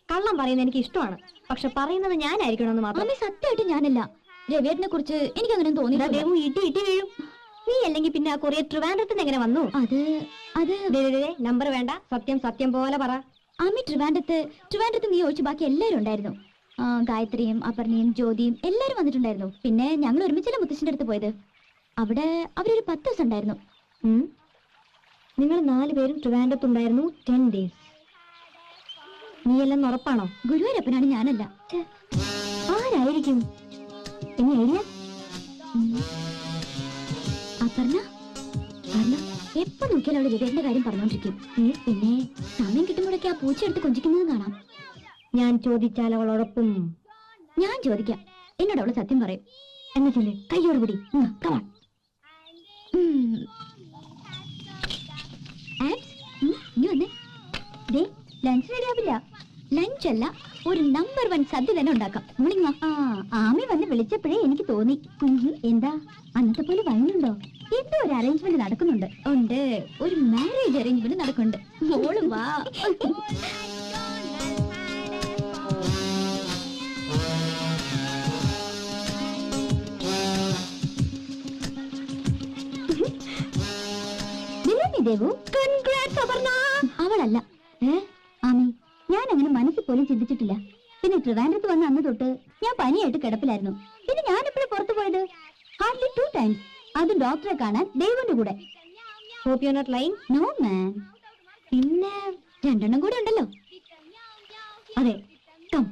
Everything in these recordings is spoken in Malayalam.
കള്ളം പറയുന്നത് എനിക്ക് ഇഷ്ടമാണ്, പക്ഷെ പറയുന്നത് ഞാനായിരിക്കണമെന്ന് മാത്രം. സത്യമായിട്ട് ഞാനല്ല. രവിയേട്ടനെ കുറിച്ച് എനിക്ക് അങ്ങനെ തോന്നി. ഇട്ടി വീഴും. നീ അല്ലെങ്കിൽ പിന്നെ ആ കൊറിയർ ട്രിവാൻഡ്രത്തിന് എങ്ങനെ വന്നു? നമ്പർ വേണ്ട, സത്യം സത്യം പോലെ പറ. ആമി ട്രിവാൻഡ്രത്ത് നീ ഒഴിച്ച് ബാക്കി എല്ലാവരും ഉണ്ടായിരുന്നു. ഗായത്രിയും അപർണയും ജ്യോതിയും എല്ലാരും വന്നിട്ടുണ്ടായിരുന്നു. പിന്നെ ഞങ്ങൾ ഒരുമിച്ചല്ലേ മുത്തശ്ശിന്റെ അടുത്ത് പോയത്. അവിടെ അവരൊരു 10 ദിവസം ഉണ്ടായിരുന്നു. നിങ്ങൾ 4 പേരും ട്രിവാൻഡ്രത്തുണ്ടായിരുന്നു 10 days. നീയെല്ലാം ഉറപ്പാണോ? ഗുരുവായൂരപ്പനാണ്, ഞാനല്ല. ആരായിരിക്കും? ഇനി ഐഡിയ? അപർണ എപ്പോ നോക്കിയാലും അവള് രവിയുടെ കാര്യം പറഞ്ഞോണ്ടിരിക്കും. പിന്നെ സമയം കിട്ടുമ്പോഴൊക്കെ ആ പൂച്ച എടുത്ത് കൊഞ്ചിക്കുന്നത് കാണാം. ഞാൻ ചോദിച്ചാൽ അവളോടൊപ്പം ഞാൻ ചോദിക്കാം. എന്നോട് അവള് സത്യം പറയും. എന്നാ ചൊല്ല്, കയ്യോട് പിടി. ഇനി വന്നേ. ലഞ്ച് റെഡി ആവില്ല. ലഞ്ചല്ല, ഒരു നമ്പർ 1 സദ്യ തന്നെ ഉണ്ടാക്കാം. മോർണിംഗ് ആമി വന്ന് വിളിച്ചപ്പോഴേ എനിക്ക് തോന്നി. എന്താ അന്നത്തെ പോലെ വൈനുണ്ടോ? എന്തോ ഒരു അറേഞ്ച്മെന്റ് നടക്കുന്നുണ്ട്. ഉണ്ട്, ഒരു മാരേജ് അറേഞ്ച്മെന്റ് നടക്കുന്നുണ്ട്. മോളും വാ. അവളല്ല ആമി, ഞാൻ അങ്ങനെ മനസ്സിൽ പോലും ചിന്തിച്ചിട്ടില്ല. പിന്നെ ട്രിവാൻഡ്രത്ത് വന്ന അന്ന് തൊട്ട് ഞാൻ പനിയായിട്ട് കിടപ്പിലായിരുന്നു. പിന്നെ ഞാൻ എപ്പോഴും പുറത്തു പോയത് ഹാർഡ്ലി 2 times. അത് ഡോക്ടറെ കാണാൻ ദൈവന്റെ കൂടെ. Hope you not lying. No man. പിന്നെ 2 എണ്ണം കൂടെ ഉണ്ടല്ലോ. അതെ, കം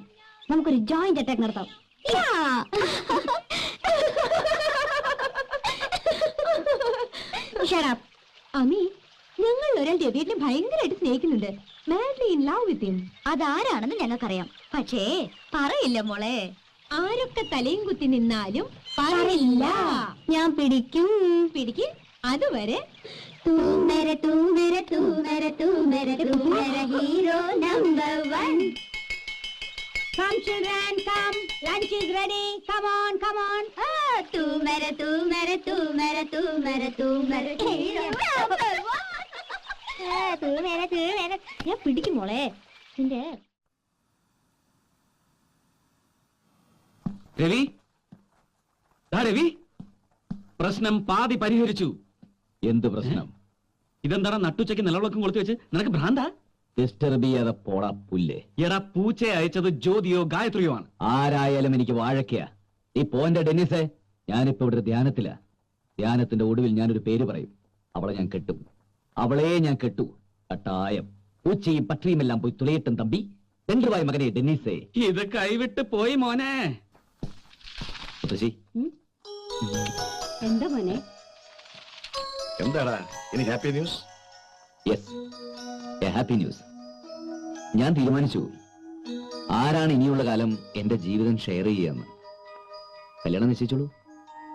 നമുക്കൊരു ജോയിന്റ് അറ്റാക്ക് നടത്താം. അമി, ഞങ്ങൾ ഒരാൾ രവിയെ ഭയങ്കരമായിട്ട് സ്നേഹിക്കുന്നുണ്ട്. Madly in love with him. അതാരാണെന്ന് ഞങ്ങൾക്കറിയാം, പക്ഷേ പറയില്ല മോളെ. ആരൊക്കെ തലയും കുത്തി നിന്നാലും പറയില്ല. ഞാൻ പിടിക്കും. പിടിക്ക്. അതുവരെ hero number 1. Come children, come. Lunch is ready. Come on, come on. Tu mere hero number 1. ഞാൻ പിടിക്കും മോളെ. നിന്റെ രവി, രവി, പ്രശ്നം പാതി പരിഹരിച്ചു. എന്ത് പ്രശ്നം? ഇതെന്താണ് നട്ടുച്ചയ്ക്ക് നിലവിളക്കം കൊളുത്തി വെച്ച്? നിനക്ക് ഭ്രാന്താ? ഡിസ്റ്റർബ് ചെയ്യാതെ പോടാ പുല്ലേ. എടാ, പൂച്ചയെ അയച്ചത് ജ്യോതിയോ ഗായത്രിയോ ആണ്. ആരായാലും എനിക്ക് വാഴക്കയാ. ഈ പോന്റെ ഡെന്നിസേ, ഞാനിപ്പോ ഇവിടെ ധ്യാനത്തിലാ. ധ്യാനത്തിന്റെ ഒടുവിൽ ഞാനൊരു പേര് പറയും. അവളെ ഞാൻ കെട്ടും. അവളെ ഞാൻ കെട്ടു. കട്ടായം. പൂച്ചയും പട്ടിയും എല്ലാം പോയി തുളയട്ടും തമ്പി. രണ്ടുവായ മകനെ ഡെന്നിസേ. ഇത് കൈവിട്ട് പോയി മോനെ. മുത്തശ്ശി, എന്താ മോനെ? എന്താടാ ഇനി happy news? Yes, happy news. ഞാൻ തീരുമാനിച്ചു ആരാണ് ഇനിയുള്ള കാലം എന്റെ ജീവിതം ഷെയർ ചെയ്യാന്ന്. കല്യാണം നിശ്ചയിച്ചോളൂ.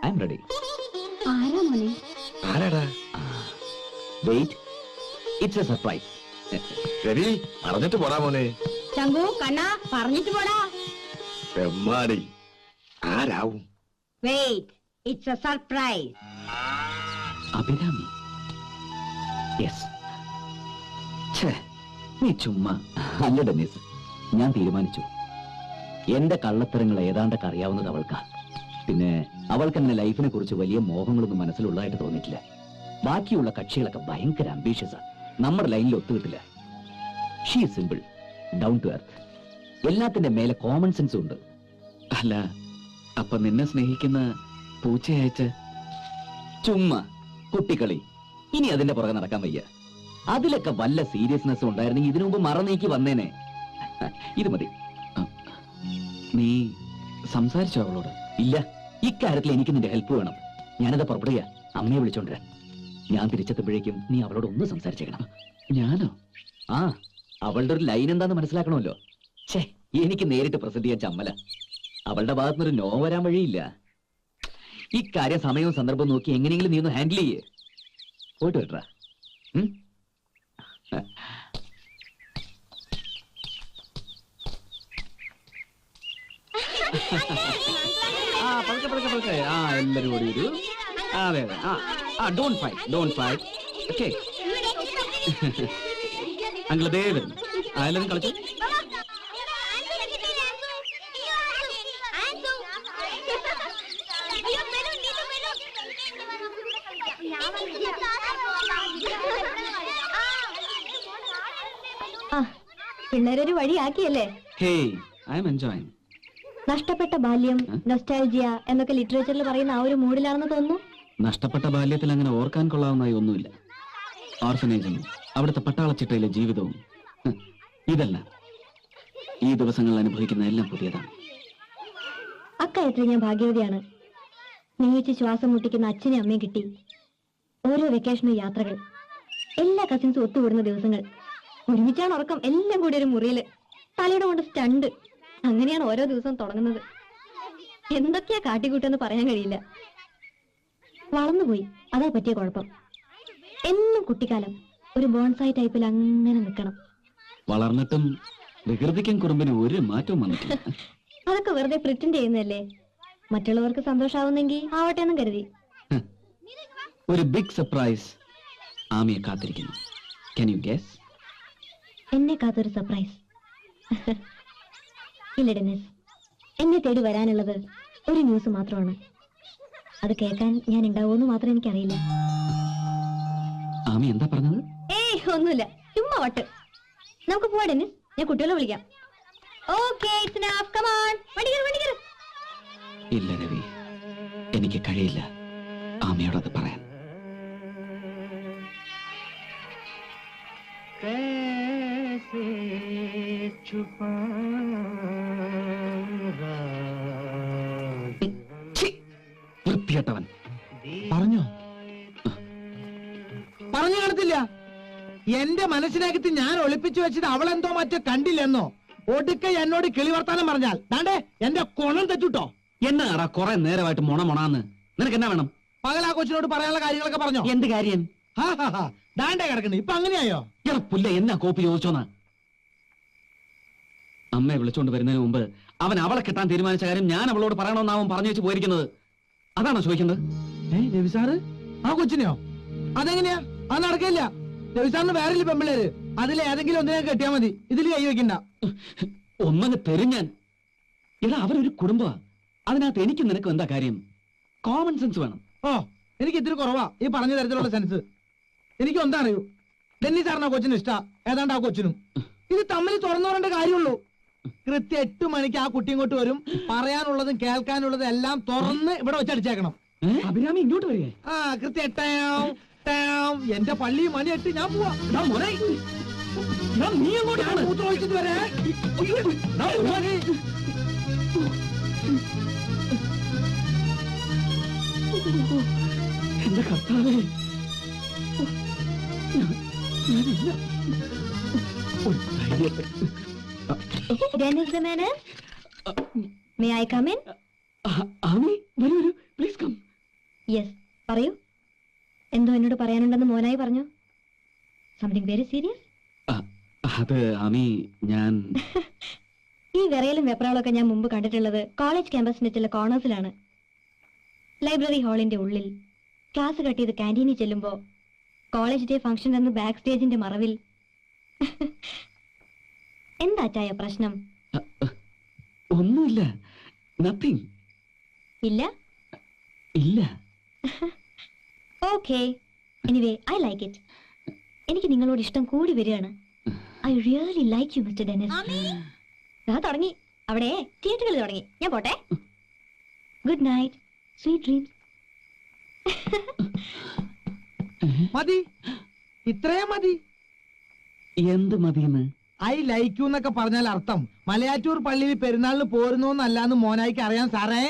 I am ready. ആരാ മോനെ? ആരാടാ? Wait, it's a surprise. Ravi, പറഞ്ഞിട്ട് പോടാ മോനെ. ചങ്കു, കണ്ണ, പറഞ്ഞിട്ട് പോടാ. പെമ്മാടി, ആരാവും? Wait, it's a surprise. Abhirami. Yes. നീ ചുമ്മാ അല്ല ഡെന്നിസ്. ഞാൻ തീരുമാനിച്ചു. എന്റെ കള്ളത്തരങ്ങൾ ഏതാണ്ടൊക്കെ അറിയാവുന്നത് അവൾക്കാ. പിന്നെ അവൾക്ക് അങ്ങനെ ലൈഫിനെ കുറിച്ച് വലിയ മോഹങ്ങളൊന്നും മനസ്സിലുള്ളതായിട്ട് തോന്നിയിട്ടില്ല. ബാക്കിയുള്ള കക്ഷികളൊക്കെ ഭയങ്കര അംബീഷ്യസാ. നമ്മുടെ ലൈനിൽ ഒത്തുകിട്ടില്ല. She is simple, down to earth. എല്ലാത്തിന്റെ മേലെ കോമൺ സെൻസും ഉണ്ട്. അല്ല, അപ്പൊ നിന്നെ സ്നേഹിക്കുന്ന പൂച്ചയെ അയച്ച? ചുമ്മാ കുട്ടിക്കളി. ഇനി അതിന്റെ പുറകെ നടക്കാൻ വയ്യ. അതിലൊക്കെ വല്ല സീരിയസ്നെസ് ഉണ്ടായിരുന്നെങ്കിൽ ഇതിനു മുമ്പ് മറന്നേക്ക് വന്നേനെ. ഇത് മതി. നീ സംസാരിച്ചോ അവളോട്? ഇല്ല, ഇക്കാര്യത്തിൽ എനിക്ക് നിന്റെ ഹെൽപ്പ് വേണം. ഞാനത് പുറപ്പെടുക. അമ്മയെ വിളിച്ചോണ്ടിരാൻ. ഞാൻ തിരിച്ചെത്തുമ്പോഴേക്കും നീ അവളോട് ഒന്ന് സംസാരിച്ചേക്കണം. ഞാനോ? ആ, അവളുടെ ഒരു ലൈൻ എന്താന്ന് മനസ്സിലാക്കണമല്ലോ. ഛേ, എനിക്ക് നേരിട്ട് പ്രസന്റ് ചെയ്യാൻ ചമ്മല. അവളുടെ ഭാഗത്തുനിന്നൊരു നോ വരാൻ വഴിയില്ല. ഇക്കാര്യം സമയവും സന്ദർഭവും നോക്കി എങ്ങനെയെങ്കിലും നീ ഒന്ന് ഹാൻഡിൽ ചെയ്യേ. പോയിട്ട് വരട്ടാ. എല്ലാരും കൂടി ഒരു അതെ അതെ. Don't fight. Okay uncle Devan. എല്ലാവരും കളിച്ചു. ആ പിള്ളേരൊരു വഴിയാക്കിയല്ലേ. Hey, I am enjoying. നഷ്ടപ്പെട്ട ബാല്യം, നൊസ്റ്റാൾജിയ എന്നൊക്കെ ലിറ്ററേച്ചറിൽ പറയുന്ന ആ ഒരു മൂഡിലാണെന്ന് തോന്നുന്നു. നഷ്ടപ്പെട്ട ബാല്യത്തിൽ അങ്ങനെ ഓർക്കാൻ കൊള്ളാവുന്നതായി ഒന്നുമില്ല. ഓർഫനേജും അവിടുത്തെ പട്ടാളച്ചിട്ടയിലെ ജീവിതവും ഇതല്ല. ഈ ദിവസങ്ങൾ അനുഭവിക്കുന്ന എല്ലാം പുതിയതാണ്. അക്കാര്യത്തിൽ ഞാൻ ഭാഗ്യവതിയാണ്. നീച്ച് ശ്വാസം മുട്ടിക്കുന്ന അച്ഛനും അമ്മയും കിട്ടി. ഓരോ വെക്കേഷനും യാത്രകൾ, എല്ലാ കസിൻസും ഒത്തുകൂടുന്ന ദിവസങ്ങൾ, ഒരുമിച്ചാണ് ഉറക്കം, എല്ലാം കൂടി ഒരു മുറിയില്, തലയുടെ കൊണ്ട് സ്റ്റണ്ട്. അങ്ങനെയാണ് ഓരോ ദിവസവും തുടങ്ങുന്നത്. എന്തൊക്കെയാ കാട്ടിക്കൂട്ടെന്ന് പറയാൻ കഴിയില്ല. വളർന്നുപോയി, അതാ പറ്റിയ കുഴപ്പം. എന്നും കുട്ടിക്കാലം ഒരു ബോൺസായി ടൈപ്പിൽ അങ്ങനെ നിൽക്കണം. വളർന്നിട്ടും വികൃതിക്കും കുറുമ്പിനും ഒരു മാറ്റവും വന്നിട്ടില്ല. അതൊക്കെ വെറുതെ പ്രിറ്റൻഡ് ചെയ്യുന്നതല്ലേ. മറ്റുള്ളവർക്ക് സന്തോഷാവുന്നെങ്കിൽ ആവട്ടെ എന്നും കരുതി. ഒരു ബിഗ് സർപ്രൈസ് ആമിയെ കാത്തിരിക്കുന്നു. Can you guess? എന്നെ കാത്തൊരു സർപ്രൈസ്. ഇല്ല ഡെന്നിസ്, എന്നെ തേടി വരാനുള്ളത് ഒരു ന്യൂസ് മാത്രമാണ്. അത് കേൾക്കാൻ ഞാൻ ഉണ്ടാവുമെന്ന് മാത്രം എനിക്കറിയില്ല. ആമി എന്താ പറഞ്ഞത്? ഏയ് ഒന്നുമില്ല, ചുമ്മാ വട്ട്. നമുക്ക് പോവാ ഡെന്നിസ്, ഞാൻ കുട്ടികളെ വിളിക്കാം. Okay, it's enough. Come on, വണ്ടി കയറ്. ഇല്ല രവി, എനിക്ക് കഴിയില്ല ആമിയോടത് പറയാൻ. വൃത്തികെട്ടവൻ. പറഞ്ഞോ? പറഞ്ഞു കാണത്തില്ല. എന്റെ മനസ്സിനകത്ത് ഞാൻ ഒളിപ്പിച്ചു വെച്ചത് അവളെന്തോ മറ്റോ കണ്ടില്ലെന്നോ. ഒടുക്ക എന്നോട് കിളി വർത്താനം പറഞ്ഞാൽ ദാണ്ടേ എന്റെ കൊണം തെറ്റുട്ടോ. എന്നാടാ കുറെ നേരമായിട്ട് മൊണാന്ന്? നിനക്ക് എന്നാ വേണം? പകലാ കൊച്ചിനോട് പറയാനുള്ള കാര്യങ്ങളൊക്കെ പറഞ്ഞോ? എന്ത് കാര്യം? ദാണ്ടേ കിടക്കണേ, ഇപ്പൊ അങ്ങനെയായോ? എടാ പുല്ല, എന്നാ കോപ്പി ചോദിച്ചോന്നാ? അമ്മയെ വിളിച്ചോണ്ട് വരുന്നതിന് മുമ്പ് അവൻ അവളെ കിട്ടാൻ തീരുമാനിച്ച കാര്യം ഞാൻ അവളോട് പറയണമെന്ന് അവൻ പറഞ്ഞു വെച്ച് പോയിരിക്കുന്നത്. അതാണോ ചോദിക്കുന്നത്? രവി സാറ് ആ കൊച്ചിനെയോ? അതെങ്ങനെയാ? അത് നടക്കില്ല. രവി സാറിന് വേറെ പെമ്പിള്ളേര്, അതിൽ ഏതെങ്കിലും ഒന്നിനെ കെട്ടിയാ മതി. ഇതിൽ കൈ വെക്കണ്ട. ഒന്നങ്ങ് തെരിഞ്ഞാൻ. എടാ അവരൊരു കുടുംബമാ. അതിനകത്ത് എനിക്ക് നിനക്കും എന്താ കാര്യം? കോമൺ സെൻസ് വേണം. ഓ, എനിക്ക് ഇത്തിരി കുറവാ ഈ പറഞ്ഞ തരത്തിലുള്ള സെൻസ്. എനിക്ക് എന്താ അറിയൂ, ഡെന്നി സാറിന് ആ കൊച്ചിന് ഇഷ്ടാ, ഏതാണ്ട് ആ കൊച്ചിനും. ഇത് തമ്മിൽ തുറന്നു പറയേണ്ട കാര്യമുള്ളൂ. കൃത്യം 8 മണിക്ക് ആ കുട്ടി ഇങ്ങോട്ട് വരും. പറയാനുള്ളതും കേൾക്കാനുള്ളതും എല്ലാം തുറന്ന് ഇവിടെ വെച്ചടിച്ചേക്കണം. അഭിരാമി ഇങ്ങോട്ട് വരികയെ? ആ, കൃത്യം 8 എന്റെ പള്ളി മണി 8 ഞാൻ പോവാ. നീ അങ്ങോട്ടാണ് മൂത്രമൊഴിച്ചിട്ട് വരെ. എന്റെ കർത്താവേ, Dennis the man. May I come in? Ami വരൂ വരൂ, പ്ലീസ് കം. യെസ്, പറയൂ. എന്തോ എന്നോട് പറയാനുണ്ടെന്ന് മോനായി പറഞ്ഞു. Something very serious? അത് ആമി, ഞാൻ ഈ വിറയലും വെപ്രാളൊക്കെ ഞാൻ മുമ്പ് കണ്ടിട്ടുള്ളത് കോളേജ് ക്യാമ്പസിന്റെ ചില കോർണേഴ്സിലാണ്. ലൈബ്രറി ഹാളിന്റെ ഉള്ളിൽ, ക്ലാസ് കട്ട് ചെയ്ത് ക്യാൻറ്റീനിൽ ചെല്ലുമ്പോ, കോളേജ് ഡേ ഫംഗ്ഷൻ എന്ന ബാക്ക് സ്റ്റേജിന്റെ മറവിൽ. എന്താ ചായ പ്രശ്നം? ഒന്നുമില്ല, നത്തിങ്. ഇല്ല ഇല്ല. Okay, anyway I like it. എനിക്ക് നിങ്ങളോട് ഇഷ്ടം കൂടി വരികയാണ്. I really like you mister Dennis. തുടങ്ങി അവിടെ തിയേറ്ററുകളിൽ തുടങ്ങി. ഞാൻ പോട്ടെ. Good night, sweet dreams. മതി, ഇത്രയും മതി. എന്ത് മതിയെന്ന്? ഐ ലൈക്ക് യു എന്നൊക്കെ പറഞ്ഞാൽ അർത്ഥം മലയാറ്റൂർ പള്ളിയിൽ പെരുന്നാളിന് പോരുന്നോന്നല്ലാന്ന് മോനായിക്ക് അറിയാൻ സാറേ.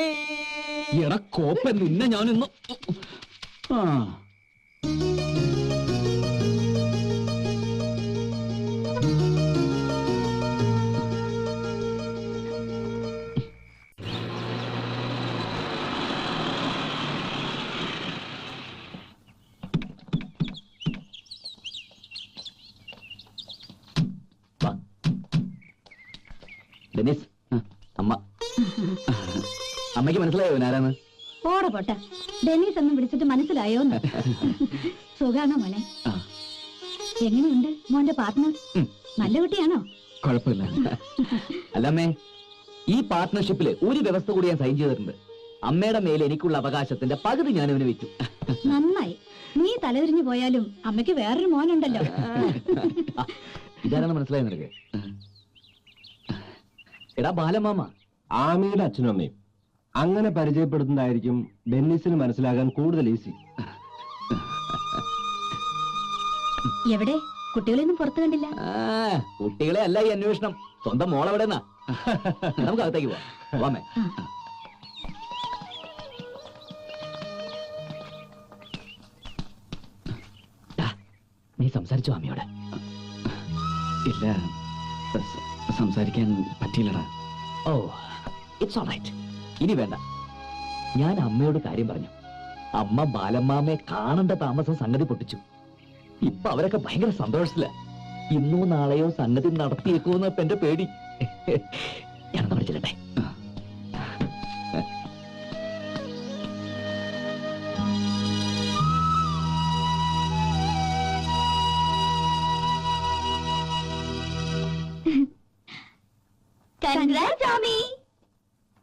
എടാ കോപ്പ, നിന്നെ ഞാനിന്ന് ഡെന്നിസ്, അമ്മ. അമ്മയ്ക്ക് മനസ്സിലായോ ആരാന്ന്? ഓടെ പോട്ടെ, ഡെന്നീസ് ഒന്നും വിളിച്ചിട്ട് മനസ്സിലായോന്ന്? സുഖാണോ മോനെ? എങ്ങനെയുണ്ട് മോന്റെ പാർട്ട്ണർ? നല്ല കുട്ടിയാണോ? കുഴപ്പമില്ല. അല്ലമ്മേ, ഈ പാർട്ട്ണർഷിപ്പില് ഒരു വ്യവസ്ഥ കൂടി ഞാൻ സൈൻ ചെയ്തിട്ടുണ്ട്. അമ്മയുടെ മേലെ എനിക്കുള്ള അവകാശത്തിന്റെ പകുതി ഞാൻ അവന് വെച്ചു. നന്നായി. നീ തലതിരിഞ്ഞു പോയാലും അമ്മയ്ക്ക് വേറൊരു മോനുണ്ടല്ലോ. ഇതാരാണ് മനസ്സിലായി നിനക്ക്? എടാ ബാലമാമ, ആമിയുടെ അച്ഛനും അമ്മയും അങ്ങനെ പരിചയപ്പെടുത്തുന്നതായിരിക്കും ഡെന്നിസിന് മനസ്സിലാകാൻ കൂടുതൽ ഈസി. എവിടെ? കുട്ടികളെയൊന്നും പുറത്തു കണ്ടില്ല. കുട്ടികളെ അല്ല ഈ അന്വേഷണം. സ്വന്തം മോളെവിടെന്നാ? നമുക്ക് അകത്തേക്ക് പോവാമേ. നീ സംസാരിച്ചോ അമ്മയോട്? ഇല്ല, സംസാരിക്കാൻ പറ്റിയില്ലടാ. ഓ, ഇറ്റ്സ് ഓൾറൈറ്റ്. ഇനി വേണ്ട. ഞാൻ അമ്മയോട് കാര്യം പറഞ്ഞു. അമ്മ ബാലമ്മാമയെ കാണേണ്ട താമസം സംഗതി പൊട്ടിച്ചു. ഇപ്പൊ അവരൊക്കെ ഭയങ്കര സന്തോഷത്തില. ഇന്നോ നാളെയോ സംഗതി നടത്തിയേക്കുമെന്ന് ഇപ്പൊ എന്റെ പേടി. ഞാനൊന്ന് പഠിച്ചില്ലേ?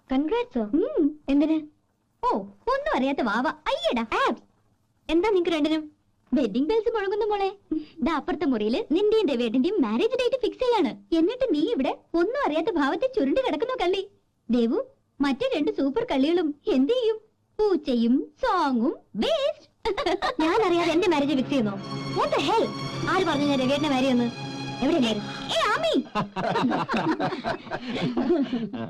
കൺഗ്രാറ്റ്സോ? എന്തിന്? ഓ, ഒന്നും അറിയാത്ത വാവ. അയ്യടാ. എന്താ നിങ്ങക്ക് രണ്ടിനും? വെഡിങ് ബെൽസ് മുഴങ്ങുന്നു മോളെ. ദാ അപ്പുറത്തെ മുറിയില് നിന്റെയും രവിയേട്ടന്റെയും മാരേജ് ഡേറ്റ് ഫിക്സ് ചെയ്യാണ്. എന്നിട്ട് നീ ഇവിടെ ഒന്നും അറിയാത്ത ഭാവത്തെ ചുരുണ്ട് കിടക്കുന്നു കള്ളി. ദേവു, മറ്റേ 2 സൂപ്പർ കള്ളികളും എന്ത് ചെയ്യും? പൂച്ചയും സോങ്ങും വേസ്റ്റ്. ഞാൻ അറിയാതെ എന്റെ മാരേജ് ഫിക്സ് ചെയ്യുന്നോ? What the hell? ആര് പറഞ്ഞു ഞാൻ രവിയേട്ടനെ മാരി എന്ന്? എവിടെ ആമി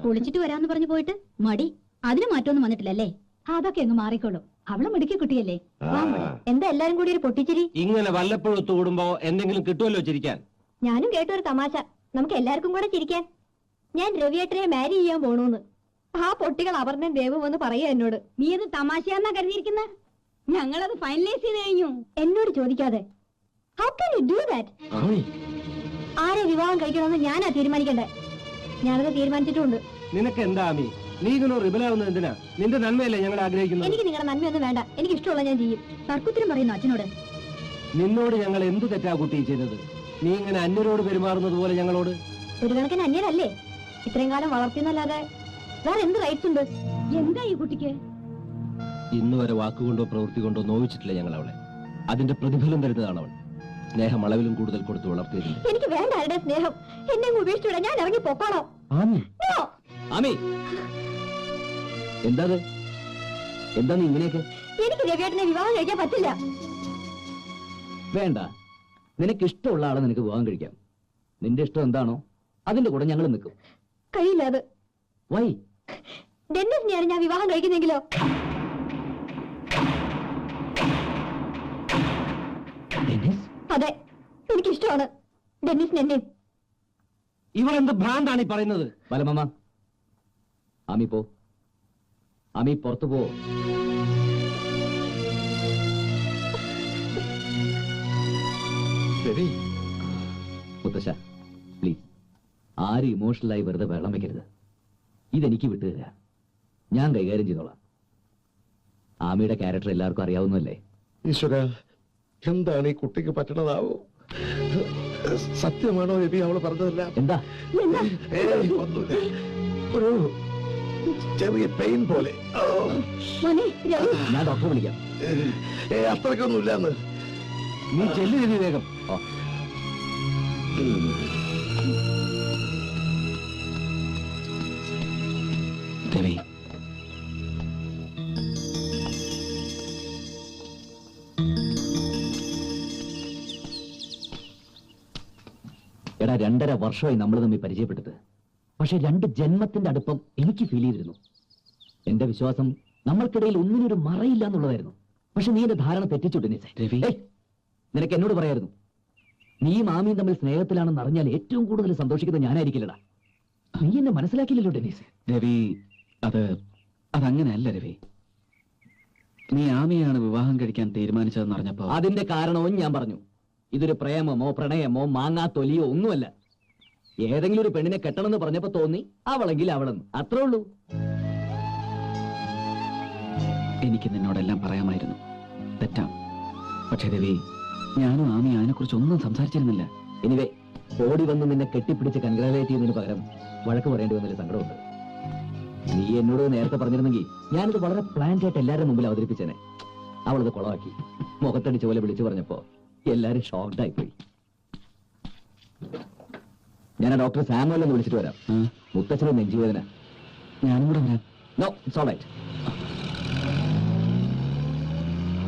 കുളിച്ചിട്ട് വരാന്ന് പറഞ്ഞു പോയിട്ട് മടി. അതിന് മാറ്റമൊന്നും വന്നിട്ടില്ലല്ലേ? അതൊക്കെ അങ്ങ് മാറിക്കോളും. അവള് മിടുക്കി കുട്ടിയല്ലേ. എന്താ എല്ലാരും കൂടി ഒരു പൊട്ടിച്ചിരി? ഇങ്ങനെ വല്ലപ്പോഴും ഒത്തുകൂടുമ്പോ എന്തെങ്കിലും കിട്ടുമല്ലോ ചിരിക്കാൻ. ഞാനും കേട്ടൊരു തമാശ. നമുക്ക് എല്ലാവർക്കും കൂടെ ചിരിക്കാൻ. ഞാൻ രവിയേട്ടനെ മാരി ചെയ്യാൻ പോണൂന്ന്. ആ പൊട്ടികൾ അപർണൻ ദേവും എന്ന് പറയാ എന്നോട്. നീ അത് തമാശയാന്നാ കരുതിയിരിക്കുന്ന? ഞങ്ങളത് ഫൈനലൈസ് ചെയ്ത് കഴിഞ്ഞു. എന്നോട് ചോദിക്കാതെ how can you do that? ആരെ വിവാഹം കഴിക്കണമെന്ന് ഞാനാ തീരുമാനിക്കണ്ടേ. ഞാനത് തീരുമാനിച്ചിട്ടുണ്ട്. നിനക്ക് എന്താ ആമി? നീ ഇങ്ങനെ റിബലാവുന്നത് എന്തിനാ? നിന്റെ നന്മയല്ലേ ഞങ്ങൾ ആഗ്രഹിക്കുന്നത്. എനിക്ക് നിങ്ങളുടെ നന്മയൊന്നും വേണ്ട. എനിക്ക് ഇഷ്ടമുള്ള ഞാൻ ചെയ്യും. തർക്കുത്തരം പറയുന്നു അച്ഛനോട്. നിന്നോട് ഞങ്ങൾ എന്ത് തെറ്റാ കുട്ടി ചെയ്തത്? നീ ഇങ്ങനെ അന്യരോട് പെരുമാറുന്നത് പോലെ ഞങ്ങളോട്. ഒരു കണക്കിന് അന്യരല്ലേ? ഇത്രയും കാലം വളർത്തിയെന്നല്ലാതെ വേറെ എന്ത് റൈറ്റ്സ് ഉണ്ട്? എന്താ ഈ കുട്ടിക്ക്? ഇന്ന് വരെ വാക്കുകൊണ്ടോ പ്രവൃത്തി കൊണ്ടോ നോവിച്ചിട്ടില്ല ഞങ്ങൾ അവളെ. അതിന്റെ പ്രതിഫലം തരുന്നതാണ് അവൾ. സ്നേഹം അളവിലും കൂടുതൽ കൊടുത്ത് വളർത്തിയതില്ല. എനിക്ക് വേണ്ട ആരുടെ സ്നേഹം. എന്നെ ഉപേക്ഷിച്ചുവിടാൻ ഞാൻ ഇറങ്ങി പൊക്കോളാം. ആമി, എന്താ എന്താ നീ ഇങ്ങനെയൊക്കെ? എനിക്ക് രവിയേട്ടനെ വിവാഹം കഴിക്കാൻ പറ്റില്ല. വേണ്ട, നിനക്ക് ഇഷ്ടമുള്ള ആളെ നിനക്ക് വിവാഹം കഴിക്കാം. നിന്റെ ഇഷ്ടം എന്താണോ അതിന്റെ കൂടെ ഞങ്ങൾ നിൽക്കും. കഴിയില്ല. അത് വൈ? ഡെന്നിസിനെയാണ് ഞാൻ വിവാഹം കഴിക്കുന്നെങ്കിലോ? അതെ, എനിക്കിഷ്ടമാണ് ഡെന്നിസിന് എന്നെ. ഇവളെന്ത് ഭ്രാന്താണ് ഈ പറയുന്നത്? ബാലമാമ, ആമി പോ. ആമി പുറത്തു പോ. രവി, മുത്തശ്ശ, പ്ലീസ്, ആരും ഇമോഷണലായി വെറുതെ വെള്ളം വെക്കരുത്. ഇതെനിക്ക് വിട്ടുതരാ. ഞാൻ കൈകാര്യം ചെയ്തോളാം. ആമിയുടെ ക്യാരക്ടർ എല്ലാവർക്കും അറിയാവുന്നല്ലേ? ഈശ്വര, എന്താണ് ഈ കുട്ടിക്ക് പറ്റണതാവോ? സത്യമാണോ രവി അവള് പറഞ്ഞതല്ല? എന്താ? ഒന്നുമില്ല, ഒരു ചെറിയ പെയിൻ പോലെ. ഞാൻ ഡോക്ടറെ വിളിക്കാം. അത്രയ്ക്കൊന്നുമില്ലെന്ന്. നീ ചെല്ലു രവി വേഗം. രവി, എടാ, 2.5 വർഷമായി നമ്മൾ തമ്മിൽ പരിചയപ്പെട്ടത്. പക്ഷെ 2 ജന്മത്തിന്റെ അടുപ്പം എനിക്ക് ഫീൽ ചെയ്തിരുന്നു. എന്റെ വിശ്വാസം നമ്മൾക്കിടയിൽ ഒന്നിനൊരു മറയില്ല എന്നുള്ളതായിരുന്നു. പക്ഷെ നീ എന്റെ ധാരണ തെറ്റിച്ചു ഡെന്നിസേ. രവി, നിനക്ക് എന്നോട് പറയായിരുന്നു. നീയും ആമിയും തമ്മിൽ സ്നേഹത്തിലാണെന്ന് അറിഞ്ഞാൽ ഏറ്റവും കൂടുതൽ സന്തോഷിക്കുന്നത് ഞാനായിരിക്കില്ലടാ. നീ എന്നെ മനസ്സിലാക്കില്ലല്ലോ ഡെന്നിസേ. രവി, അതങ്ങനെയല്ല രവി. നീ ആമിയാണ് വിവാഹം കഴിക്കാൻ തീരുമാനിച്ചതെന്ന് അറിഞ്ഞപ്പോ അതിന്റെ കാരണവും ഞാൻ പറഞ്ഞു. ഇതൊരു പ്രേമമോ പ്രണയമോ മാങ്ങാ തൊലിയോ ഒന്നുമല്ല. ഏതെങ്കിലും ഒരു പെണ്ണിനെ കെട്ടണമെന്ന് പറഞ്ഞപ്പോ തോന്നി അവളെങ്കിൽ അവളെന്ന്, അത്രേ ഉള്ളൂ. എനിക്ക് നിന്നോടെല്ലാം പറയാമായിരുന്നു. തെറ്റാം. പക്ഷെ രവി, ഞാനും ആമി അതിനെക്കുറിച്ച് ഒന്നും സംസാരിച്ചിരുന്നില്ല. എനിവേ, ഓടി വന്ന് നിന്നെ കെട്ടിപ്പിടിച്ച് കൺഗ്രാലേറ്റ് ചെയ്യുന്നതിന് പകരം വഴക്ക് പറയേണ്ടി വന്നൊരു സങ്കടമുണ്ട്. നീ എന്നോട് നേരത്തെ പറഞ്ഞിരുന്നെങ്കിൽ ഞാനിത് വളരെ പ്ലാൻഡ് ആയിട്ട് എല്ലാവരുടെ മുമ്പിൽ അവതരിപ്പിച്ചേനെ. അവളത് കുളമാക്കി മുഖത്തടിച്ച പോലെ വിളിച്ചു പറഞ്ഞപ്പോ എല്ലാരും ഷോക്ഡ് ആയിപ്പോയി. ഞാൻ ആ ഡോക്ടർ സാമുവൽ ഒന്ന് വിളിച്ചിട്ട് വരാം. മുത്തച്ഛനും നെഞ്ചുവേദന. ഞാനും കൂടെ വരാം. No, it's all right.